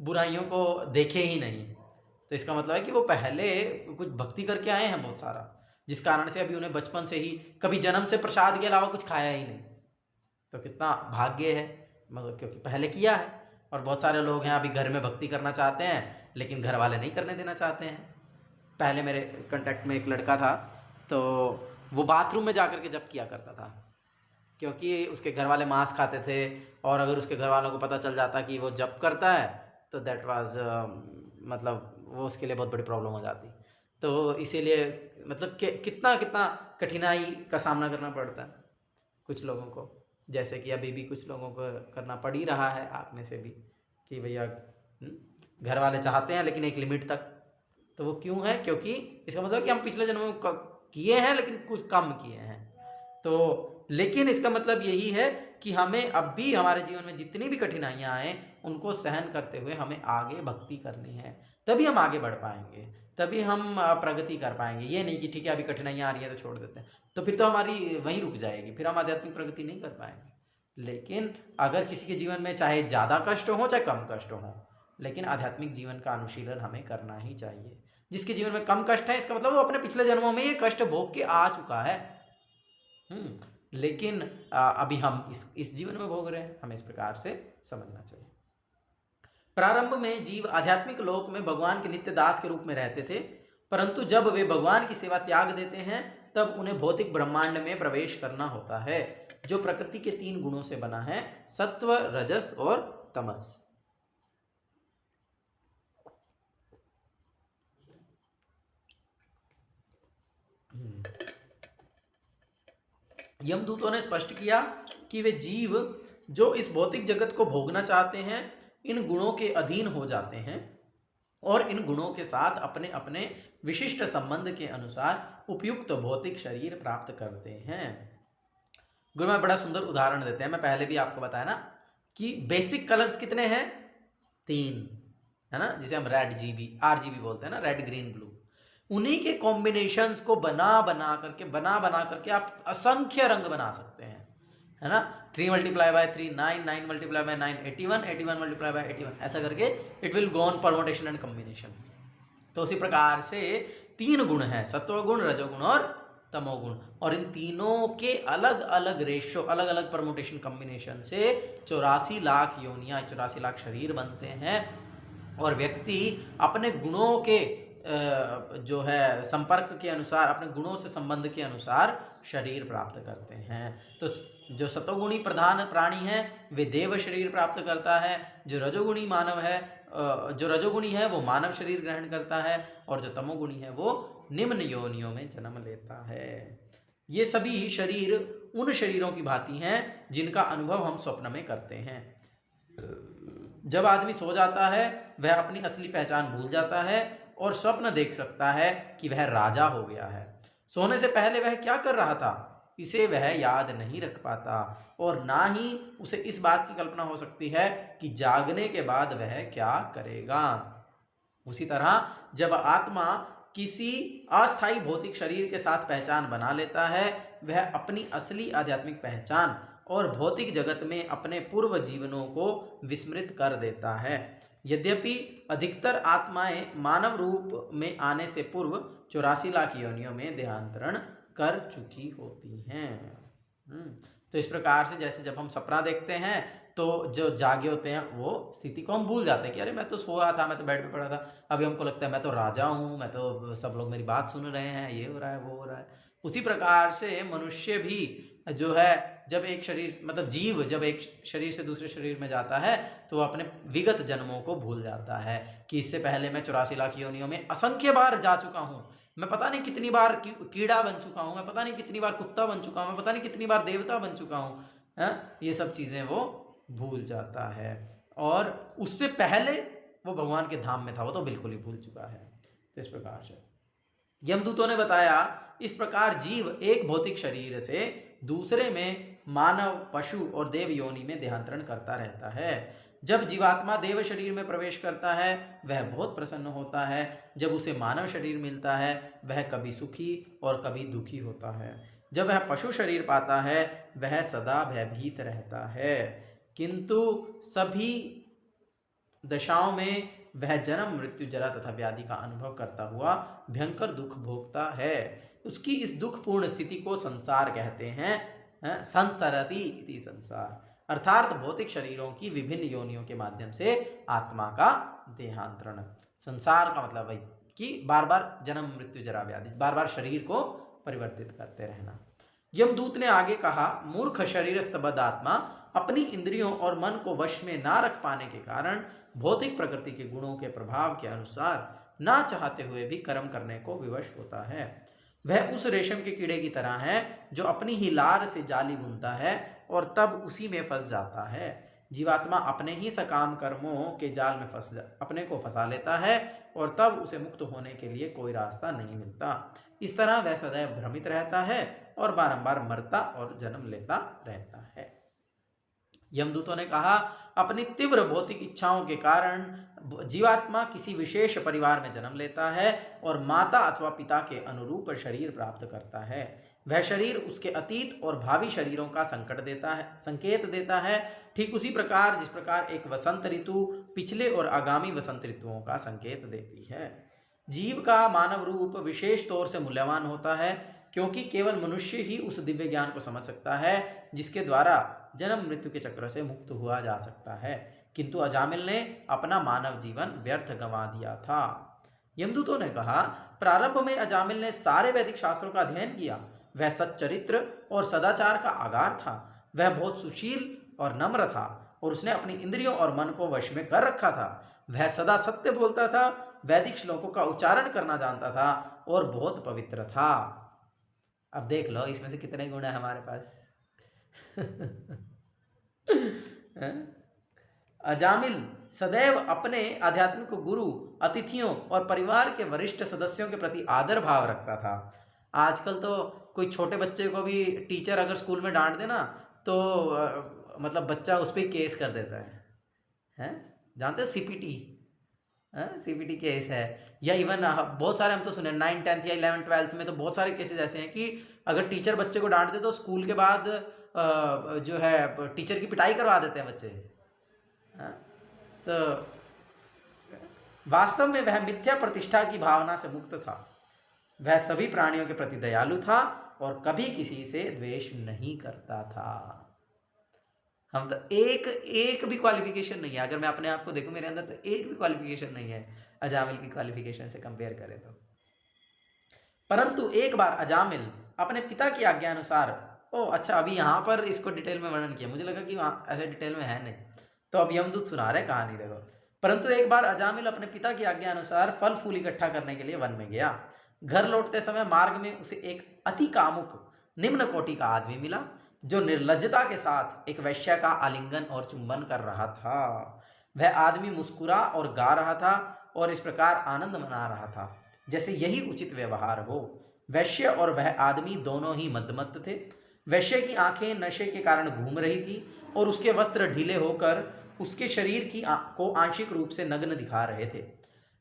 S1: बुराइयों को देखे ही नहीं। तो इसका मतलब है कि वो पहले कुछ भक्ति करके आए हैं बहुत सारा, जिस कारण से अभी उन्हें बचपन से ही कभी जन्म से प्रसाद के अलावा कुछ खाया ही नहीं। तो कितना भाग्य है, मतलब क्योंकि पहले किया है। और बहुत सारे लोग हैं अभी घर में भक्ति करना चाहते हैं लेकिन घर वाले नहीं करने देना चाहते हैं। पहले मेरे कांटेक्ट में एक लड़का था, तो वो बाथरूम में जाकर के जप किया करता था, क्योंकि उसके घर वाले मांस खाते थे, और अगर उसके घर वालों को पता चल जाता कि वो जप करता है तो दैट वाज मतलब वो उसके लिए बहुत बड़ी प्रॉब्लम हो जाती। तो इसीलिए मतलब कितना कितना कठिनाई का सामना करना पड़ता है कुछ लोगों को, जैसे कि अभी भी कुछ लोगों को करना पड़ ही रहा है, आप में से भी, कि भैया घर वाले चाहते हैं लेकिन एक लिमिट तक। तो वो क्यों है? क्योंकि इसका मतलब कि हम पिछले जन्म में किए हैं लेकिन कुछ कम किए हैं। तो लेकिन इसका मतलब यही है कि हमें अब भी हमारे जीवन में जितनी भी कठिनाइयाँ आए उनको सहन करते हुए हमें आगे भक्ति करनी है, तभी हम आगे बढ़ पाएंगे, तभी हम प्रगति कर पाएंगे। ये नहीं कि ठीक है अभी कठिनाइयाँ आ रही है तो छोड़ देते हैं, तो फिर तो हमारी वहीं रुक जाएगी, फिर हम आध्यात्मिक प्रगति नहीं कर पाएंगे। लेकिन अगर किसी के जीवन में चाहे ज़्यादा कष्ट हो चाहे कम कष्ट हो, लेकिन आध्यात्मिक जीवन का अनुशीलन हमें करना ही चाहिए। जिसके जीवन में कम कष्ट है इसका मतलब वो अपने पिछले जन्मों में ये कष्ट भोग के आ चुका है, लेकिन अभी हम इस जीवन में भोग रहे हैं। हमें इस प्रकार से समझना चाहिए। प्रारंभ में जीव आध्यात्मिक लोक में भगवान के नित्य दास के रूप में रहते थे, परंतु जब वे भगवान की सेवा त्याग देते हैं तब उन्हें भौतिक ब्रह्मांड में प्रवेश करना होता है, जो प्रकृति के 3 गुणों से बना है, सत्व, रजस और तमस। यमदूतों ने स्पष्ट किया कि वे जीव जो इस भौतिक जगत को भोगना चाहते हैं इन गुणों के अधीन हो जाते हैं और इन गुणों के साथ अपने अपने विशिष्ट संबंध के अनुसार उपयुक्त भौतिक शरीर प्राप्त करते हैं। गुरु में बड़ा सुंदर उदाहरण देते हैं, मैं पहले भी आपको बताया ना कि बेसिक कलर्स कितने हैं, 3 है ना, जिसे हम रेड जीबी RGB बोलते हैं ना, रेड ग्रीन ब्लू। उन्हीं के कॉम्बिनेशंस को बना बना करके आप असंख्य रंग बना सकते हैं, है ना। 3 × 3 9, 9 × 9 81, 81 × 81, ऐसा करके it will go on permutation and combination. तो उसी प्रकार से 3 गुण हैं, सत्वगुण, रजोगुण और तमोगुण, और इन तीनों के अलग अलग रेशो, अलग अलग परमुटेशन कॉम्बिनेशन से 84 लाख योनियां, 84 लाख शरीर बनते हैं। और व्यक्ति अपने गुणों के जो है संपर्क के अनुसार, अपने गुणों से संबंध के अनुसार शरीर प्राप्त करते हैं। तो जो सतोगुणी प्रधान प्राणी है वे देव शरीर प्राप्त करता है, जो रजोगुणी मानव है, जो रजोगुणी है वो मानव शरीर ग्रहण करता है, और जो तमोगुणी है वो निम्न योनियों में जन्म लेता है। ये सभी शरीर उन शरीरों की भांति हैं जिनका अनुभव हम स्वप्न में करते हैं। जब आदमी सो जाता है वह अपनी असली पहचान भूल जाता है और स्वप्न देख सकता है कि वह राजा हो गया है। सोने से पहले वह क्या कर रहा था इसे वह याद नहीं रख पाता, और ना ही उसे इस बात की कल्पना हो सकती है कि जागने के बाद वह क्या करेगा। उसी तरह जब आत्मा किसी अस्थायी भौतिक शरीर के साथ पहचान बना लेता है, वह अपनी असली आध्यात्मिक पहचान और भौतिक जगत में अपने पूर्व जीवनों को विस्मृत कर देता है। यद्यपि अधिकतर आत्माएं मानव रूप में आने से पूर्व 84 लाख योनियों में देहांतरण कर चुकी होती हैं। तो इस प्रकार से जैसे जब हम सपना देखते हैं तो जो जागे होते हैं वो स्थिति को हम भूल जाते हैं कि अरे मैं तो सोया था, मैं तो बेड पे पड़ा था, अभी हमको लगता है मैं तो राजा हूँ, मैं तो सब लोग मेरी बात सुन रहे हैं, ये हो रहा है वो हो रहा है। उसी प्रकार से मनुष्य भी जो है जब एक शरीर मतलब जीव जब एक शरीर से दूसरे शरीर में जाता है तो वह अपने विगत जन्मों को भूल जाता है कि इससे पहले मैं 84 लाख योनियों में असंख्य बार जा चुका हूँ, मैं पता नहीं कितनी बार कीड़ा बन चुका हूँ, मैं पता नहीं कितनी बार कुत्ता बन चुका हूँ, मैं पता नहीं कितनी बार देवता बन चुका हूँ, ये सब चीज़ें वो भूल जाता है। और उससे पहले वो भगवान के धाम में था, वो तो बिल्कुल ही भूल चुका है। तो इस प्रकार से यमदूतों ने बताया इस प्रकार जीव एक भौतिक शरीर से दूसरे में मानव, पशु और देव योनि में देहांतरण करता रहता है। जब जीवात्मा देव शरीर में प्रवेश करता है वह बहुत प्रसन्न होता है, जब उसे मानव शरीर मिलता है वह कभी सुखी और कभी दुखी होता है, जब वह पशु शरीर पाता है वह सदा भयभीत रहता है, किंतु सभी दशाओं में वह जन्म, मृत्यु, जरा तथा व्याधि का अनुभव करता हुआ भयंकर दुख भोगता है। उसकी इस दुखपूर्ण स्थिति को संसार कहते हैं, संसरति इति संसार, अर्थात भौतिक शरीरों की विभिन्न योनियों के माध्यम से आत्मा का देहांतरण। संसार का मतलब है कि बार बार जन्म, मृत्यु, जरा, व्याधि, बार बार शरीर को परिवर्तित करते रहना। यमदूत ने आगे कहा, मूर्ख शरीरस्थ बद्ध आत्मा अपनी इंद्रियों और मन को वश में ना रख पाने के कारण भौतिक प्रकृति के गुणों के प्रभाव के अनुसार ना चाहते हुए भी कर्म करने को विवश होता है। वह उस रेशम के कीड़े की तरह है जो अपनी ही लार से जाली बुनता है और तब उसी में फंस जाता है। जीवात्मा अपने ही सकाम कर्मों के जाल में अपने को फंसा लेता है और तब उसे मुक्त होने के लिए कोई रास्ता नहीं मिलता। इस तरह वह सदैव भ्रमित रहता है और बारंबार मरता और जन्म लेता रहता है। यमदूतों ने कहा, अपनी तीव्र भौतिक इच्छाओं के कारण जीवात्मा किसी विशेष परिवार में जन्म लेता है और माता अथवा पिता के अनुरूप शरीर प्राप्त करता है। वह शरीर उसके अतीत और भावी शरीरों का संकेत देता है, ठीक उसी प्रकार जिस प्रकार एक वसंत ऋतु पिछले और आगामी वसंत ऋतुओं का संकेत देती है। जीव का मानव रूप विशेष तौर से मूल्यवान होता है क्योंकि केवल मनुष्य ही उस दिव्य ज्ञान को समझ सकता है जिसके द्वारा जन्म मृत्यु के चक्र से मुक्त हुआ जा सकता है, किंतु अजामिल ने अपना मानव जीवन व्यर्थ गंवा दिया था। यमदूतों ने कहा, प्रारंभ में अजामिल ने सारे वैदिक शास्त्रों का अध्ययन किया। वह सच्चरित्र और सदाचार का आगार था। वह बहुत सुशील और नम्र था और उसने अपनी इंद्रियों और मन को वश में कर रखा था। वह सदा सत्य बोलता था, वैदिक श्लोकों का उच्चारण करना जानता था और बहुत पवित्र था। अब देख लो इसमें से कितने गुण है हमारे पास। अजामिल सदैव अपने आध्यात्मिक गुरु, अतिथियों और परिवार के वरिष्ठ सदस्यों के प्रति आदर भाव रखता था। आजकल तो कोई छोटे बच्चे को भी टीचर अगर स्कूल में डांट देना तो मतलब बच्चा उस पर केस कर देता है, हैं? जानते हो सीपीटी? सीपीटी केस है। या इवन बहुत सारे हम तो सुने 9, 10th या 11, 12th में तो बहुत सारे केसेस ऐसे हैं कि अगर टीचर बच्चे को डांट दे तो स्कूल के बाद जो है टीचर की पिटाई करवा देते हैं बच्चे। तो वास्तव में वह मिथ्या प्रतिष्ठा की भावना से मुक्त था। वह सभी प्राणियों के प्रति दयालु था और कभी किसी से द्वेष नहीं करता था। हम तो एक भी क्वालिफिकेशन नहीं है, अगर मैं अपने आप को देखूं मेरे अंदर तो एक भी क्वालिफिकेशन नहीं है अजामिल की क्वालिफिकेशन से कंपेयर करें तो। परंतु एक बार अजामिल अपने पिता की आज्ञा अनुसार, अच्छा अभी यहाँ पर इसको डिटेल में वर्णन किया, मुझे लगा कि वहाँ ऐसे डिटेल में है नहीं, तो अब यमदूत सुना रहे कहानी देखो। परंतु एक बार अजामिल अपने पिता की आज्ञा अनुसार फल फूल इकट्ठा करने के लिए वन में गया। घर लौटते समय मार्ग में उसे एक अति कामुक निम्न कोटि का आदमी मिला जो निर्लज्जता के साथ एक वैश्या का आलिंगन और चुंबन कर रहा था। वह आदमी मुस्कुरा और गा रहा था और इस प्रकार आनंद मना रहा था जैसे यही उचित व्यवहार हो। वैश्य और वह आदमी दोनों ही मदमत्त थे। वैश्य की आंखें नशे के कारण घूम रही थी और उसके वस्त्र ढीले होकर उसके शरीर को आंशिक रूप से नग्न दिखा रहे थे।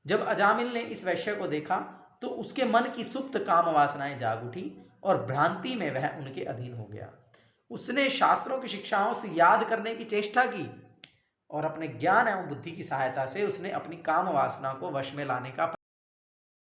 S1: जब अजामिल ने इस वैश्य को देखा तो उसके मन की सुप्त काम वासनाएं जाग उठी और भ्रांति में वह उनके अधीन हो गया। उसने शास्त्रों की शिक्षाओं से याद करने की चेष्टा की और अपने ज्ञान एवं बुद्धि की सहायता से उसने अपनी काम वासना को वश में लाने का